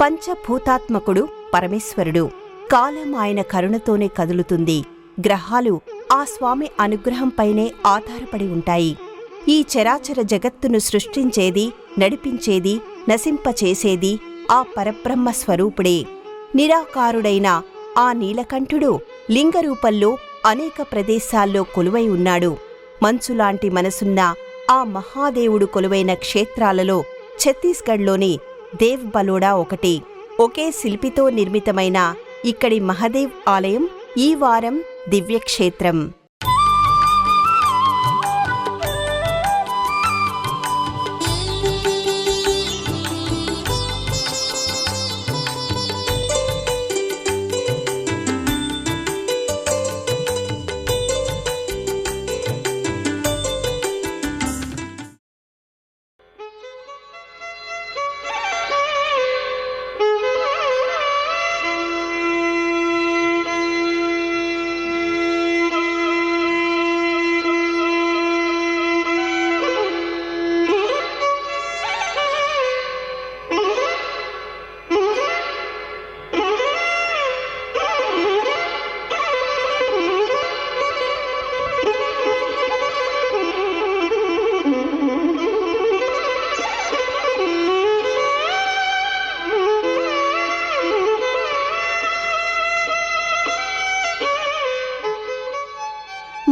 పంచభూతాత్మకుడు పరమేశ్వరుడు. కాలం ఆయన కరుణతోనే కదులుతుంది. గ్రహాలు ఆ స్వామి అనుగ్రహంపైనే ఆధారపడి ఉంటాయి. ఈ చరాచర జగత్తును సృష్టించేది, నడిపించేది, నశింపచేసేది ఆ పరబ్రహ్మ స్వరూపుడే. నిరాకారుడైన ఆ నీలకంఠుడు లింగరూపంలో అనేక ప్రదేశాల్లో కొలువై ఉన్నాడు. మంచులాంటి మనసున్న ఆ మహాదేవుడు కొలువైన క్షేత్రాలలో ఛత్తీస్గఢ్లోని దేవ్ బలోడా ఒకటి. ఒకే శిల్పితో నిర్మితమైన ఇక్కడి మహదేవ్ ఆలయం ఈ వారం దివ్యక్షేత్రం.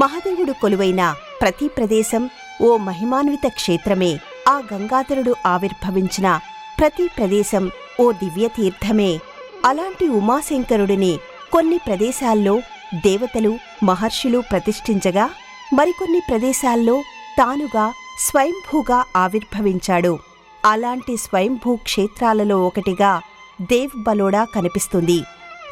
మహాదేవుడు కొలువైన ప్రతి ప్రదేశం ఓ మహిమాన్విత క్షేత్రమే. ఆ గంగాధరుడు ఆవిర్భవించిన ప్రతి ప్రదేశం ఓ దివ్యతీర్థమే. అలాంటి ఉమాశంకరుడిని కొన్ని ప్రదేశాల్లో దేవతలు, మహర్షులు ప్రతిష్ఠించగా, మరికొన్ని ప్రదేశాల్లో తానుగా స్వయంభూగా ఆవిర్భవించాడు. అలాంటి స్వయంభూ క్షేత్రాలలో ఒకటిగా దేవ్ బలోడా కనిపిస్తుంది.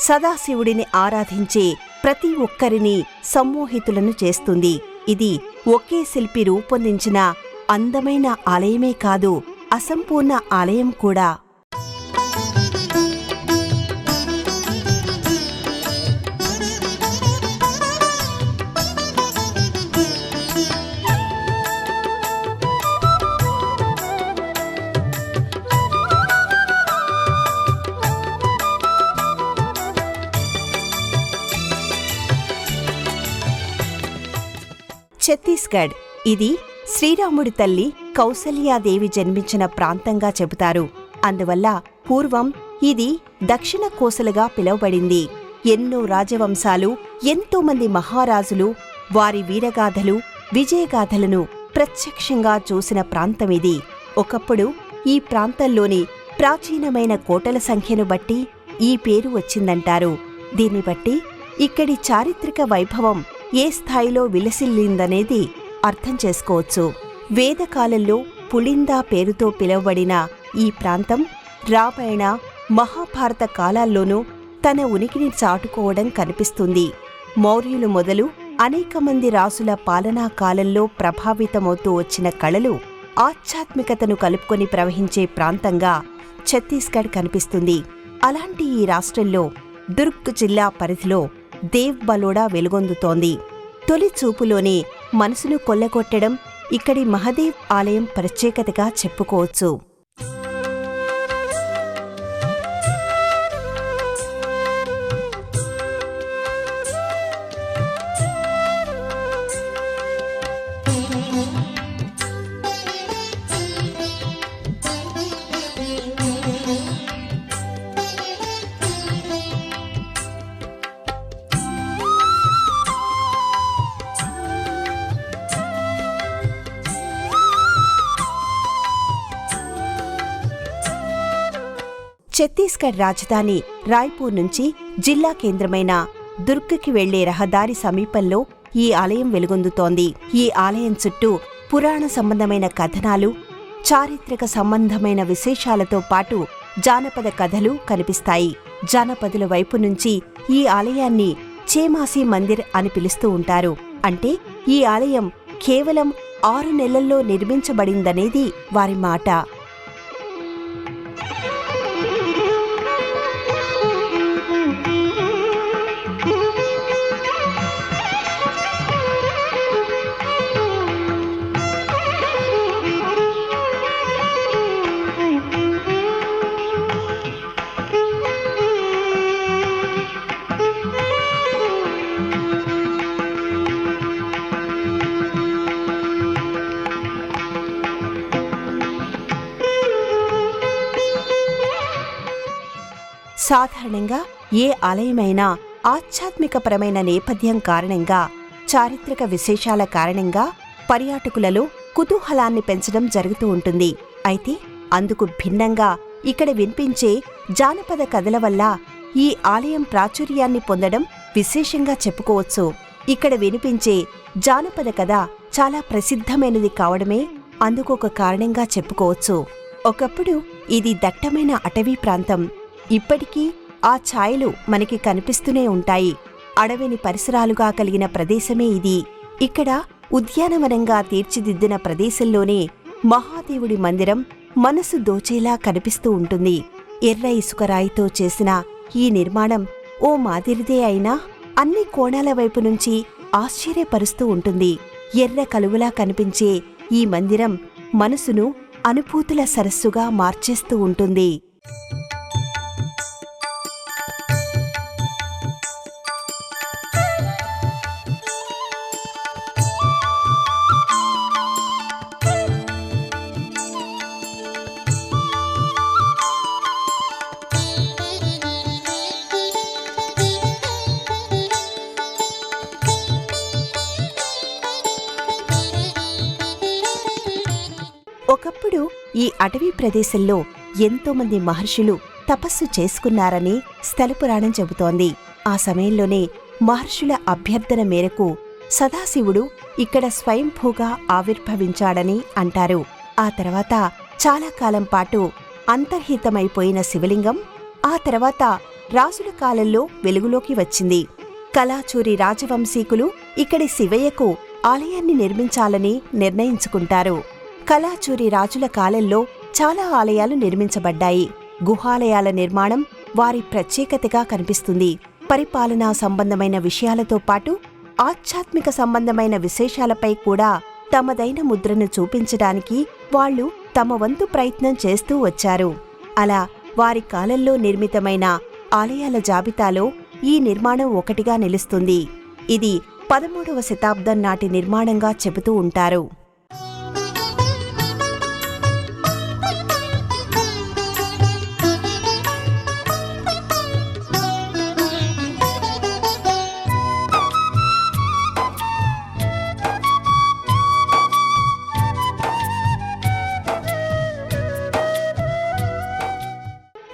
సదాశివుడిని ఆరాధించే ప్రతి ఒక్కరిని సమ్మోహితులను చేస్తుంది. ఇది ఒకే శిల్పి రూపొందించిన అందమైన ఆలయమే కాదు, అసంపూర్ణ ఆలయం కూడా. ఛత్తీస్గఢ్ ఇది శ్రీరాముడి తల్లి కౌసల్యాదేవి జన్మించిన ప్రాంతంగా చెబుతారు. అందువల్ల పూర్వం ఇది దక్షిణ కోసలుగా పిలువబడింది. ఎన్నో రాజవంశాలు, ఎంతోమంది మహారాజులు వారి వీరగాథలు, విజయగాథలను ప్రత్యక్షంగా చూసిన ప్రాంతమిది. ఒకప్పుడు ఈ ప్రాంతంలోని ప్రాచీనమైన కోటల సంఖ్యను బట్టి ఈ పేరు వచ్చిందంటారు. దీన్ని బట్టి ఇక్కడి చారిత్రక వైభవం ఏ స్థాయిలో విలసిల్లిందనేది అర్థం చేసుకోవచ్చు. వేదకాలంలో పుళిందా పేరుతో పిలువబడిన ఈ ప్రాంతం రామాయణ, మహాభారత కాలాల్లోనూ తన ఉనికిని చాటుకోవడం కనిపిస్తుంది. మౌర్యులు మొదలు అనేక మంది రాసుల పాలనా కాలంలో ప్రభావితమవుతూ వచ్చిన కళలు, ఆధ్యాత్మికతను కలుపుకొని ప్రవహించే ప్రాంతంగా ఛత్తీస్గఢ్ కనిపిస్తుంది. అలాంటి ఈ రాష్ట్రంలో దుర్గ్ జిల్లా పరిధిలో దేవ్ బలోడా వెలుగొందుతోంది. తొలి చూపులోనే మనసును కొల్లగొట్టడం ఇక్కడి మహదేవ్ ఆలయం ప్రత్యేకతగా చెప్పుకోవచ్చు. ఛత్తీస్గఢ్ రాజధాని రాయ్పూర్ నుంచి జిల్లా కేంద్రమైన దుర్గ్కి వెళ్లే రహదారి సమీపంలో ఈ ఆలయం వెలుగొందుతోంది. ఈ ఆలయం చుట్టూ పురాణ సంబంధమైన కథనాలు, చారిత్రక సంబంధమైన విశేషాలతో పాటు జానపద కథలు కనిపిస్తాయి. జానపదుల వైపు నుంచి ఈ ఆలయాన్ని చేమాసి మందిర్ అని పిలుస్తూ ఉంటారు. అంటే ఈ ఆలయం కేవలం 6 నెలల్లో నిర్మించబడిందనేది వారి మాట. సాధారణంగా ఏ ఆలయమైనా ఆధ్యాత్మికపరమైన నేపథ్యం కారణంగా, చారిత్రక విశేషాల కారణంగా పర్యాటకులలో కుతూహలాన్ని పెంచడం జరుగుతూ ఉంటుంది. అయితే అందుకు భిన్నంగా ఇక్కడ వినిపించే జానపద కథల వల్ల ఈ ఆలయం ప్రాచుర్యాన్ని పొందడం విశేషంగా చెప్పుకోవచ్చు. ఇక్కడ వినిపించే జానపద కథ చాలా ప్రసిద్ధమైనది కావడమే అందుకొక కారణంగా చెప్పుకోవచ్చు. ఒకప్పుడు ఇది దట్టమైన అటవీ ప్రాంతం. ఇప్పటికీ ఆ ఛాయలు మనకి కనిపిస్తూనే ఉంటాయి. అడవిని పరిసరాలుగా కలిగిన ప్రదేశమే ఇది. ఇక్కడ ఉద్యానవనంగా తీర్చిదిద్దిన ప్రదేశంలోనే మహాదేవుడి మందిరం మనసు దోచేలా కనిపిస్తూ ఉంటుంది. ఎర్ర ఇసుకరాయితో చేసిన ఈ నిర్మాణం ఓ మాదిరిదే అయినా అన్ని కోణాల వైపు నుంచి ఆశ్చర్యపరుస్తూ ఉంటుంది. ఎర్ర కలువలా కనిపించే ఈ మందిరం మనసును అనుభూతుల సరస్సుగా మార్చేస్తూ ఉంటుంది. ఒకప్పుడు ఈ అటవీ ప్రదేశంలో ఎంతోమంది మహర్షులు తపస్సు చేసుకున్నారని స్థలపురాణం చెబుతోంది. ఆ సమయంలోనే మహర్షుల అభ్యర్థన మేరకు సదాశివుడు ఇక్కడ స్వయంభూగా ఆవిర్భవించాడని అంటారు. ఆ తర్వాత చాలా కాలం పాటు అంతర్హితమైపోయిన శివలింగం ఆ తర్వాత రాజుల కాలంలో వెలుగులోకి వచ్చింది. కలాచూరి రాజవంశీకులు ఇక్కడి శివయ్యకు ఆలయాన్ని నిర్మించాలని నిర్ణయించుకుంటారు. కలాచూరి రాజుల కాలంలో చాలా ఆలయాలు నిర్మించబడ్డాయి. గుహాలయాల నిర్మాణం వారి ప్రత్యేకతగా కనిపిస్తుంది. పరిపాలనా సంబంధమైన విషయాలతో పాటు ఆధ్యాత్మిక సంబంధమైన విశేషాలపై కూడా తమదైన ముద్రను చూపించడానికి వాళ్లు తమ వంతు ప్రయత్నం చేస్తూ వచ్చారు. అలా వారి కాలంలో నిర్మితమైన ఆలయాల జాబితాలో ఈ నిర్మాణం ఒకటిగా నిలుస్తుంది. ఇది 13వ శతాబ్దం నాటి నిర్మాణంగా చెబుతూ ఉంటారు.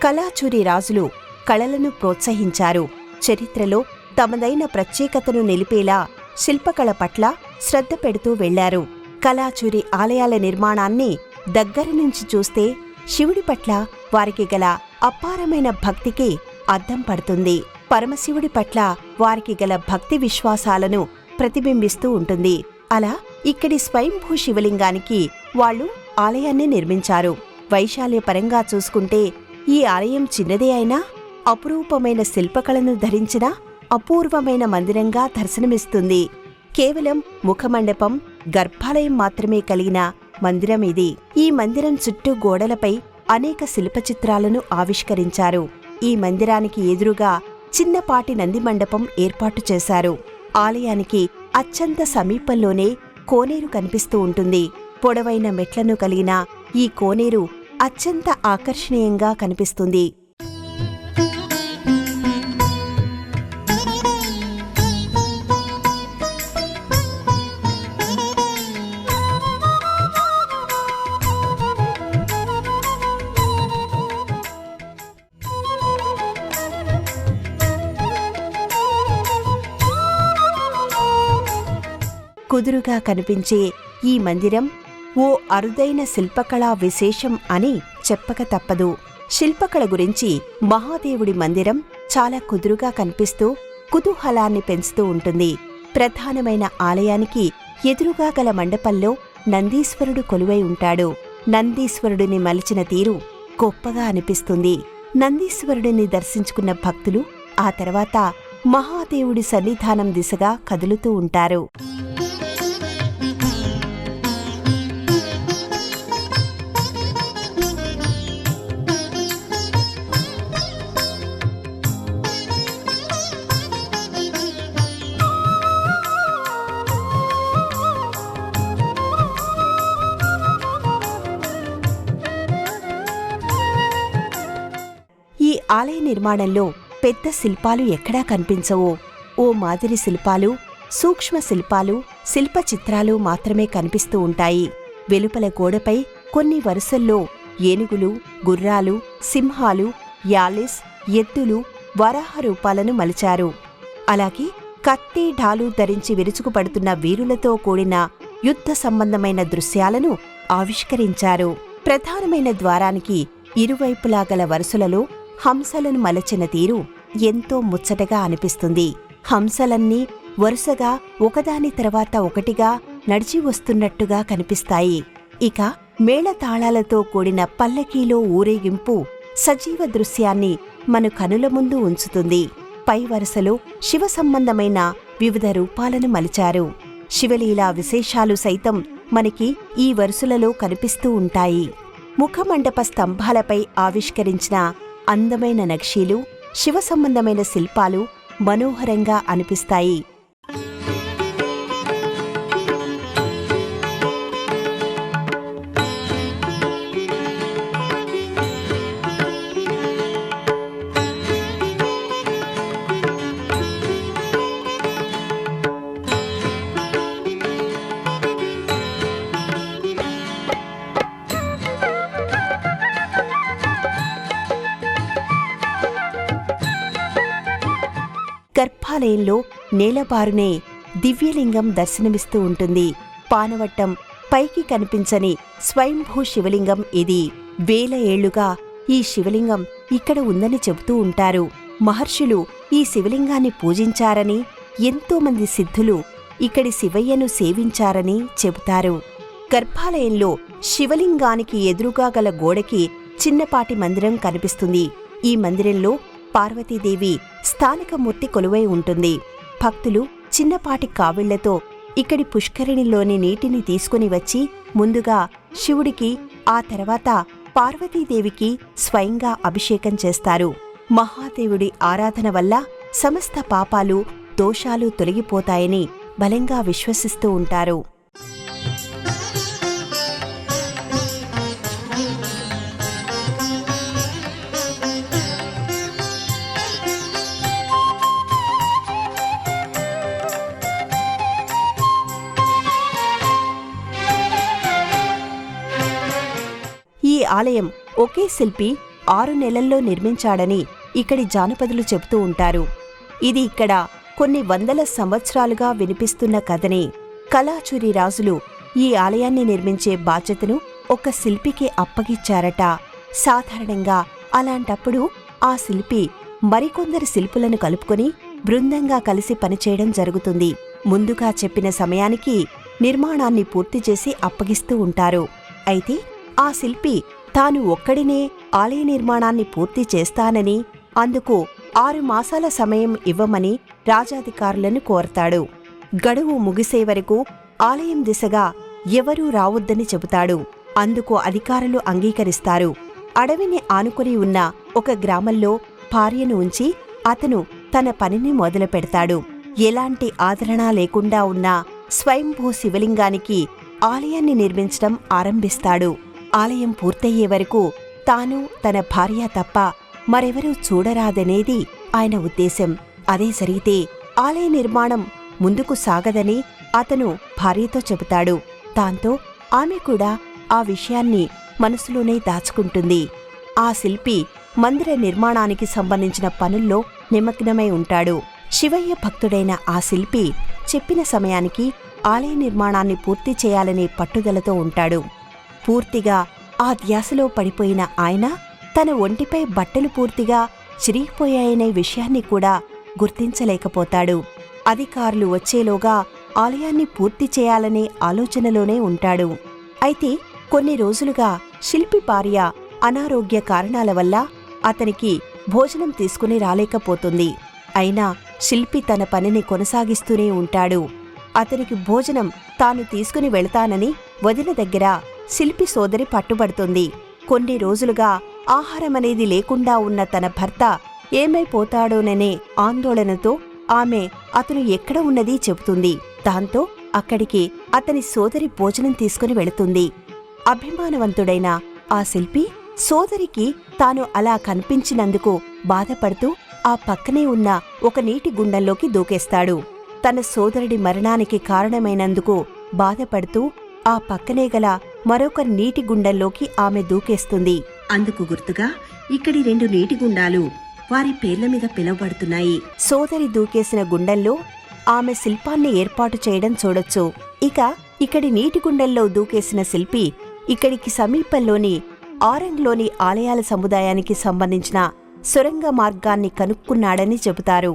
కలాచూరి రాజులు కళలను ప్రోత్సహించారు. చరిత్రలో తమదైన ప్రత్యేకతను నిలిపేలా శిల్పకళ పట్ల శ్రద్ధ పెడుతూ వెళ్లారు. కలాచూరి ఆలయాల నిర్మాణాన్ని దగ్గర నుంచి చూస్తే శివుడి పట్ల వారికి గల అపారమైన భక్తికి అద్దం పడుతుంది. పరమశివుడి పట్ల వారికి గల భక్తి విశ్వాసాలను ప్రతిబింబిస్తూ ఉంటుంది. అలా ఇక్కడి స్వయంభూ శివలింగానికి వాళ్లు ఆలయాన్ని నిర్మించారు. వైశాల్యపరంగా చూసుకుంటే ఈ ఆలయం చిన్నదే అయినా అపురూపమైన శిల్పకళను ధరించిన అపూర్వమైన మందిరంగా దర్శనమిస్తుంది. కేవలం ముఖమండపం, గర్భాలయం మాత్రమే కలిగిన మందిరం ఇది. ఈ మందిరం చుట్టూ గోడలపై అనేక శిల్పచిత్రాలను ఆవిష్కరించారు. ఈ మందిరానికి ఎదురుగా చిన్నపాటి నంది మండపం ఏర్పాటు చేశారు. ఆలయానికి అత్యంత సమీపంలోనే కోనేరు కనిపిస్తూ ఉంటుంది. పొడవైన మెట్లను కలిగిన ఈ కోనేరు అత్యంత ఆకర్షణీయంగా కనిపిస్తుంది. కుదురుగా కనిపించే ఈ మందిరం ఓ అరుదైన శిల్పకళా విశేషం అని చెప్పక తప్పదు. శిల్పకళ గురించి మహాదేవుడి మందిరం చాలా కుదురుగా కనిపిస్తూ కుతూహలాన్ని పెంచుతూ ఉంటుంది. ప్రధానమైన ఆలయానికి ఎదురుగా గల మండపంలో నందీశ్వరుడు కొలువై ఉంటాడు. నందీశ్వరుడిని మలిచిన తీరు గొప్పగా అనిపిస్తుంది. నందీశ్వరుడిని దర్శించుకున్న భక్తులు ఆ తర్వాత మహాదేవుడి సన్నిధానం దిశగా కదులుతూ ఉంటారు. ఈ ఆలయ నిర్మాణంలో పెద్ద శిల్పాలు ఎక్కడా కనిపించవు. ఓ మాదిరి శిల్పాలు, సూక్ష్మ శిల్పాలు, శిల్పచిత్రాలు మాత్రమే కనిపిస్తూ ఉంటాయి. వెలుపల గోడపై కొన్ని వరుసల్లో ఏనుగులు, గుర్రాలు, సింహాలు, యాలిస్, ఎద్దులు, వరాహ రూపాలను మలిచారు. అలాగే కత్తి, ఢాలు ధరించి విరుచుకుపడుతున్న వీరులతో కూడిన యుద్ధ సంబంధమైన దృశ్యాలను ఆవిష్కరించారు. ప్రధానమైన ద్వారానికి ఇరువైపులా గల వరుసలలో హంసలను మలచిన తీరు ఎంతో ముచ్చటగా అనిపిస్తుంది. హంసలన్నీ వరుసగా ఒకదాని తర్వాత ఒకటిగా నడిచి వస్తున్నట్టుగా కనిపిస్తాయి. ఇక మేళతాళాలతో కూడిన పల్లకీలో ఊరేగింపు సజీవ దృశ్యాన్ని మన కనుల ముందు ఉంచుతుంది. పై వరుసలో శివ సంబంధమైన వివిధ రూపాలను మలిచారు. శివలీలా విశేషాలు సైతం మనకి ఈ వరుసలలో కనిపిస్తూ ఉంటాయి. ముఖమండప స్తంభాలపై ఆవిష్కరించిన అందమైన నక్షీలు, శివ సంబంధమైన శిల్పాలు మనోహరంగా అనిపిస్తాయి. గర్భాలయంలో నేలబారునే దివ్యలింగం దర్శనమిస్తూ ఉంటుంది. పానవట్టం పైకి కనిపించని స్వయంభూ శివలింగం ఇది. వేల ఏళ్లుగా ఈ శివలింగం ఇక్కడ ఉందని చెబుతూ ఉంటారు. మహర్షులు ఈ శివలింగాన్ని పూజించారని, ఎంతోమంది సిద్ధులు ఇక్కడి శివయ్యను సేవించారని చెబుతారు. గర్భాలయంలో శివలింగానికి ఎదురుగా గల గోడకి చిన్నపాటి మందిరం కనిపిస్తుంది. ఈ మందిరంలో పార్వతీదేవి స్థానికమూర్తి కొలువై ఉంటుంది. భక్తులు చిన్నపాటి కావిళ్లతో ఇక్కడి పుష్కరిణిలోని నీటిని తీసుకుని వచ్చి ముందుగా శివుడికి, ఆ తర్వాత పార్వతీదేవికి స్వయంగా అభిషేకం చేస్తారు. మహాదేవుడి ఆరాధన వల్ల సమస్త పాపాలు, దోషాలు తొలగిపోతాయని బలంగా విశ్వసిస్తూ ఉంటారు. ఈ ఆలయం ఒకే శిల్పి 6 నెలల్లో నిర్మించాడని ఇక్కడి జానపదులు చెబుతూ ఉంటారు. ఇది ఇక్కడ కొన్ని వందల సంవత్సరాలుగా వినిపిస్తున్న కథనే. కలాచురి రాజులు ఈ ఆలయాన్ని నిర్మించే బాధ్యతను ఒక శిల్పికి అప్పగిచ్చారట. సాధారణంగా అలాంటప్పుడు ఆ శిల్పి మరికొందరు శిల్పులను కలుపుకొని బృందంగా కలిసి పనిచేయడం జరుగుతుంది. ముందుగా చెప్పిన సమయానికి నిర్మాణాన్ని పూర్తి చేసి అప్పగిస్తూ ఉంటారు. అయితే ఆ శిల్పి తాను ఒక్కడినే ఆలయ నిర్మాణాన్ని పూర్తి చేస్తానని, అందుకు 6 మాసాల సమయం ఇవ్వమని రాజాధికారులను కోరతాడు. గడువు ముగిసే వరకు ఆలయం దిశగా ఎవరూ రావొద్దని చెబుతాడు. అందుకు అధికారులు అంగీకరిస్తారు. అడవిని ఆనుకుని ఉన్న ఒక గ్రామంలో భార్యను ఉంచి అతను తన పనిని మొదలు పెడతాడు. ఎలాంటి ఆదరణ లేకుండా ఉన్న స్వయంభూ శివలింగానికి ఆలయాన్ని నిర్మించడం ఆరంభిస్తాడు. ఆలయం పూర్తయ్యే వరకు తాను, తన భార్య తప్ప మరెవరూ చూడరాదనేది ఆయన ఉద్దేశం. అదే జరిగితే ఆలయ నిర్మాణం ముందుకు సాగదని అతను భార్యతో చెబుతాడు. దాంతో ఆమె కూడా ఆ విషయాన్ని మనసులోనే దాచుకుంటుంది. ఆ శిల్పి మందిర నిర్మాణానికి సంబంధించిన పనుల్లో నిమగ్నమై ఉంటాడు. శివయ్య భక్తుడైన ఆ శిల్పి చెప్పిన సమయానికి ఆలయ నిర్మాణాన్ని పూర్తి చేయాలనే పట్టుదలతో ఉంటాడు. పూర్తిగా ఆ ధ్యాసలో పడిపోయిన ఆయన తన ఒంటిపై బట్టలు పూర్తిగా చిరిగిపోయాయనే విషయాన్ని కూడా గుర్తించలేకపోతాడు. అధికారులు వచ్చేలోగా ఆలయాన్ని పూర్తి చేయాలనే ఆలోచనలోనే ఉంటాడు. అయితే కొన్ని రోజులుగా శిల్పి భార్య అనారోగ్య కారణాల వల్ల అతనికి భోజనం తీసుకుని రాలేకపోతుంది. అయినా శిల్పి తన పనిని కొనసాగిస్తూనే ఉంటాడు. అతనికి భోజనం తాను తీసుకుని వెళతానని వదిన దగ్గర శిల్పి సోదరి పట్టుబడుతుంది. కొన్ని రోజులుగా ఆహారమనేది లేకుండా ఉన్న తన భర్త ఏమైపోతాడోననే ఆందోళనతో ఆమె అతను ఎక్కడ ఉన్నది చెబుతుంది. దాంతో అక్కడికి అతని సోదరి భోజనం తీసుకుని వెళుతుంది. అభిమానవంతుడైన ఆ శిల్పి సోదరికి తాను అలా కనిపించినందుకు బాధపడుతూ ఆ పక్కనే ఉన్న ఒక నీటి గుండంలోకి దూకేస్తాడు. తన సోదరుడి మరణానికి కారణమైనందుకు బాధపడుతూ ఆ పక్కనే గల మరొక నీటి గుండంలోకి ఆమె దూకేస్తుంది. అందుకు గుర్తుగా ఇక్కడి 2 నీటి గుండాలు వారి పేర్ల మీద పిలువబడుతున్నాయి. సోదరి దూకేసిన గుండంలో ఆమె శిల్పాన్ని ఏర్పాటు చేయడం చూడొచ్చు. ఇక ఇక్కడి నీటి గుండంలో దూకేసిన శిల్పి ఇక్కడికి సమీపంలోని ఆరంగ్లోని ఆలయాల సముదాయానికి సంబంధించిన సొరంగ మార్గాన్ని కనుక్కున్నాడని చెబుతారు.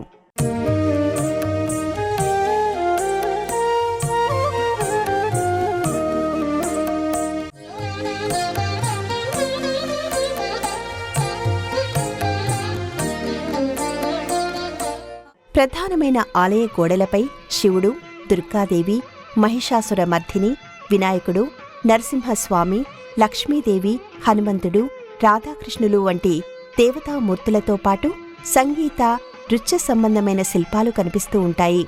ప్రధానమైన ఆలయ గోడలపై శివుడు, దుర్గాదేవి, మహిషాసుర మర్దిని, వినాయకుడు, నరసింహస్వామి, లక్ష్మీదేవి, హనుమంతుడు, రాధాకృష్ణులు వంటి దేవతామూర్తులతో పాటు సంగీత, నృత్య సంబంధమైన శిల్పాలు కనిపిస్తూ ఉంటాయి.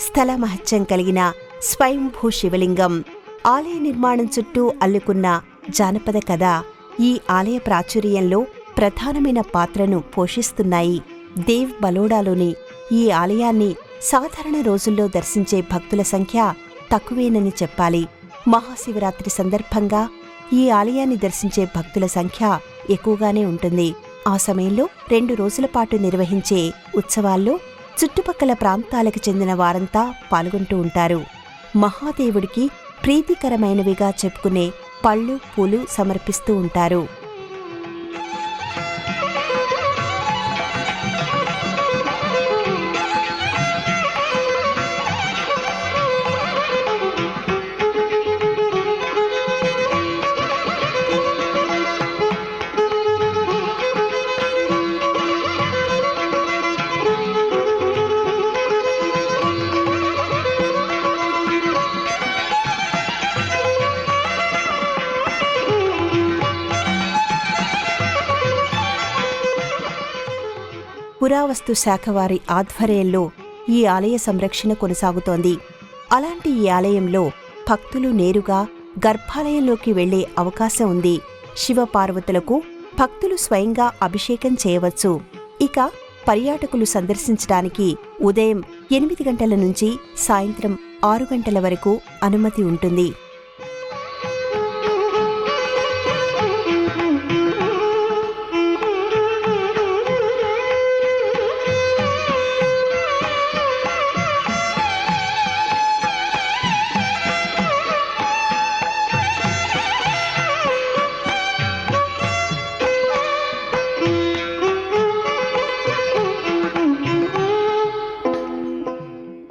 స్థల మహత్యం కలిగిన స్వయంభూ శివలింగం, ఆలయ నిర్మాణం చుట్టూ అల్లుకున్న జానపద కథ ఈ ఆలయ ప్రాచుర్యంలో ప్రధానమైన పాత్రను పోషిస్తున్నాయి. దేవ్ బలోడాలోని ఈ ఆలయాన్ని సాధారణ రోజుల్లో దర్శించే భక్తుల సంఖ్య తక్కువేనని చెప్పాలి. మహాశివరాత్రి సందర్భంగా ఈ ఆలయాన్ని దర్శించే భక్తుల సంఖ్య ఎక్కువగానే ఉంటుంది. ఆ సమయంలో 2 రోజుల పాటు నిర్వహించే ఉత్సవాల్లో చుట్టుపక్కల ప్రాంతాలకు చెందిన వారంతా పాల్గొంటూ ఉంటారు. మహాదేవుడికి ప్రీతికరమైనవిగా చెప్పుకునే పళ్ళు, పూలు సమర్పిస్తూ ఉంటారు. పురావస్తు శాఖ వారి ఆధ్వర్యంలో ఈ ఆలయ సంరక్షణ కొనసాగుతోంది. అలాంటి ఈ ఆలయంలో భక్తులు నేరుగా గర్భాలయంలోకి వెళ్లే అవకాశం ఉంది. శివపార్వతులకు భక్తులు స్వయంగా అభిషేకం చేయవచ్చు. ఇక పర్యాటకులు సందర్శించడానికి ఉదయం 8 గంటల నుంచి సాయంత్రం 6 గంటల వరకు అనుమతి ఉంటుంది.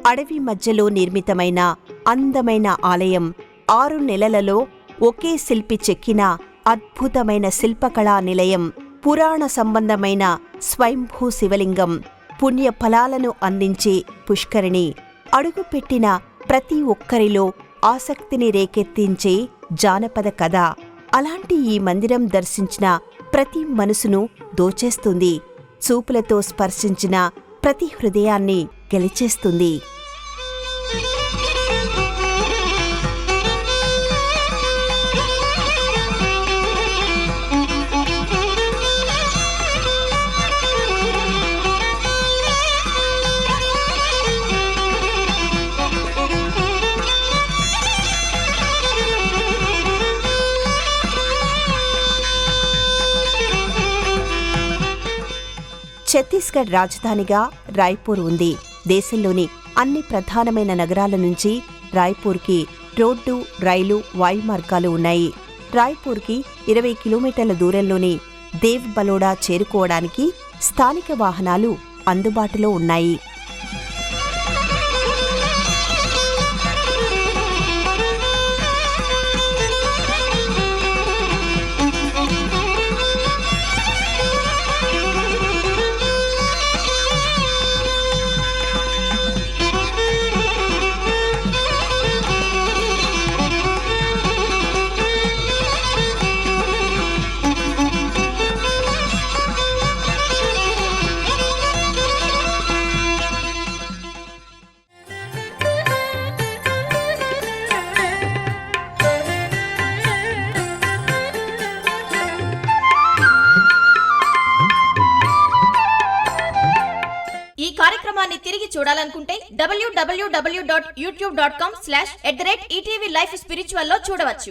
అడవి మధ్యలో నిర్మితమైన అందమైన ఆలయం 6 నెలలలో ఒకే శిల్పి చెక్కిన అద్భుతమైన శిల్పకళా నిలయం, పురాణ సంబంధమైన స్వయంభూ శివలింగం, పుణ్య ఫలాలను అందించే పుష్కరిణి, అడుగుపెట్టిన ప్రతి ఒక్కరిలో ఆసక్తిని రేకెత్తించే జానపద కథ. అలాంటి ఈ మందిరం దర్శించిన ప్రతి మనసును దోచేస్తుంది. చూపులతో స్పర్శించిన ప్రతి హృదయాన్ని గెలిచేస్తుంది. ఛత్తీస్గఢ్ రాజధానిగా రాయ్పూర్ ఉంది. దేశంలోని అన్ని ప్రధానమైన నగరాల నుంచి రాయ్పూర్కి రోడ్డు, రైలు, వాయు మార్గాలు ఉన్నాయి. రాయ్పూర్కి 20 కిలోమీటర్ల దూరంలోని దేవ్ బలోడా చేరుకోవడానికి స్థానిక వాహనాలు అందుబాటులో ఉన్నాయి. కార్యక్రమాన్ని తిరిగి చూడాలనుకుంటే www.youtube.com/@ETV Life Spiritual లో చూడవచ్చు.